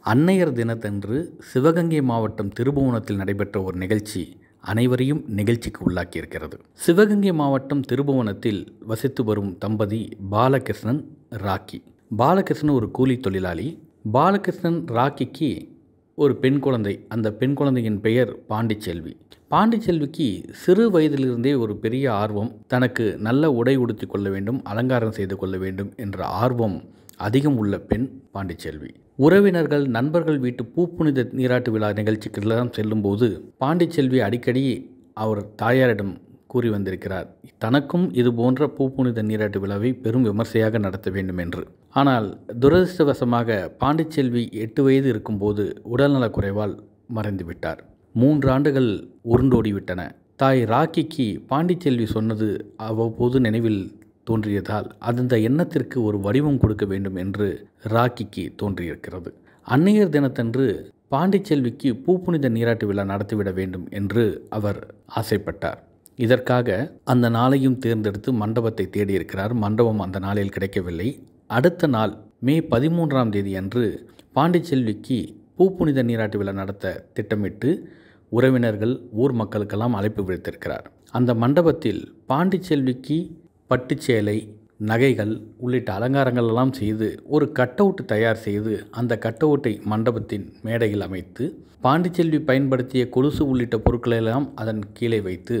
அன்னையர் தினத்தன்று சிவகங்கை மாவட்டம் திருபுவனத்தில் நடைபெற்ற ஒரு நிகழ்ச்சி அனைவரையும் நிகழ்ச்சிக்கு உள்ளாக்கியிருக்கிறது. சிவகங்கை மாவட்டம் திருபுவனத்தில் வசித்து வரும் தம்பதி பாலகிருஷ்ணன், ராக்கி. பாலகிருஷ்ணன் ஒரு கூலி தொழிலாளி. பாலகிருஷ்ணன் ராக்கிக்கு ஒரு பெண் குழந்தை. அந்த பெண் குழந்தையின் பெயர் பாண்டிச்செல்வி. பாண்டிச்செல்விக்கு சிறு வயதிலிருந்தே ஒரு பெரிய ஆர்வம். தனக்கு நல்ல உடை உடுத்தி கொள்ள வேண்டும், அலங்காரம் செய்து கொள்ள வேண்டும் என்ற ஆர்வம் அதிகம் உள்ள பெண் பாண்டிச்செல்வி. உறவினர்கள், நண்பர்கள் வீட்டு பூப்புனித நீராட்டு விழா நிகழ்ச்சிக்கெல்லாம் செல்லும்போது பாண்டிச்செல்வி அடிக்கடி அவர் தாயாரிடம் கூறி வந்திருக்கிறார், தனக்கும் இது போன்ற பூப்புனித நீராட்டு விழாவை பெரும் விமர்சையாக நடத்த வேண்டும் என்று. ஆனால் துரதிருஷ்டவசமாக பாண்டிச்செல்வி 8 வயது இருக்கும்போது உடல்நலக்குறைவால் மறைந்து விட்டார். 3 ஆண்டுகள் உருண்டோடிவிட்டன. தாய் ராக்கிக்கு பாண்டிச்செல்வி சொன்னது அவ்வப்போது நினைவில் தோன்றியதால் அந்த எண்ணத்திற்கு ஒரு வடிவம் கொடுக்க வேண்டும் என்று ராக்கிக்கு தோன்றியிருக்கிறது. அன்னையர் தினத்தன்று பாண்டிச்செல்விக்கு பூப்புனித நீராட்டு விழா நடத்திவிட வேண்டும் என்று அவர் ஆசைப்பட்டார். இதற்காக அந்த நாளையும் தேர்ந்தெடுத்து மண்டபத்தை தேடியிருக்கிறார். மண்டபம் அந்த நாளில் கிடைக்கவில்லை. அடுத்த நாள் மே 13ஆம் தேதி அன்று பாண்டிச்செல்விக்கு பூப்புனித நீராட்டு விழா நடத்த திட்டமிட்டு உறவினர்கள், ஊர் மக்களுக்கெல்லாம் அழைப்பு விடுத்திருக்கிறார். அந்த மண்டபத்தில் பாண்டிச்செல்விக்கு பட்டுச்சேலை, நகைகள் உள்ளிட்ட அலங்காரங்கள் எல்லாம் செய்து ஒரு கட்டவுட் தயார் செய்து அந்த கட்டவுட்டை மண்டபத்தின் மேடையில் அமைத்து பாண்டிச்செல்வி பயன்படுத்திய கொலுசு உள்ளிட்ட பொருட்களெல்லாம் அதன் கீழே வைத்து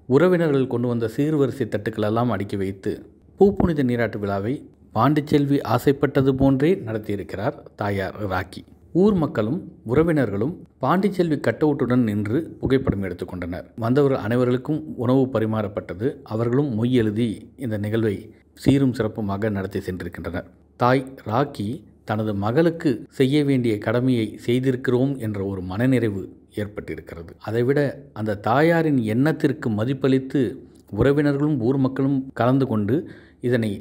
உறவினர்கள் கொண்டு வந்த சீர்வரிசை தட்டுக்களெல்லாம் அடுக்கி வைத்து பூப்புனித நீராட்டு விழாவை பாண்டிச்செல்வி ஆசைப்பட்டது போன்றே நடத்தியிருக்கிறார் தாயார் ராக்கி. ஊர் மக்களும் உறவினர்களும் பாண்டிச்செல்வி கட்டவுட்டுடன் நின்று புகைப்படம் எடுத்துக்கொண்டனர். வந்தவர்கள் அனைவர்களுக்கும் உணவு பரிமாறப்பட்டது. அவர்களும் மொய் எழுதி இந்த நிகழ்வை சீரும் சிறப்புமாக நடத்தி சென்றிருக்கின்றனர். தாய் ராக்கி தனது மகளுக்கு செய்ய வேண்டிய கடமையை செய்திருக்கிறோம் என்ற ஒரு மனநிறைவு ஏற்பட்டிருக்கிறது. அதைவிட அந்த தாயாரின் எண்ணத்திற்கு மதிப்பளித்து உறவினர்களும் ஊர் மக்களும் கலந்து கொண்டு இதனை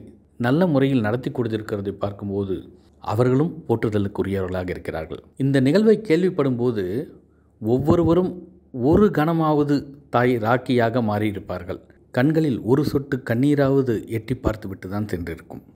நல்ல முறையில் நடத்தி கொடுத்திருக்கிறதை பார்க்கும்போது அவர்களும் போற்றுதலுக்குரியவர்களாக இருக்கிறார்கள். இந்த நிகழ்வை கேள்விப்படும் போது ஒவ்வொருவரும் ஒரு கணமாவது தாய் ராக்கியாக மாறியிருப்பார்கள். கண்களில் ஒரு சொட்டு கண்ணீராவது எட்டி பார்த்துவிட்டு தான் சென்றிருக்கும்.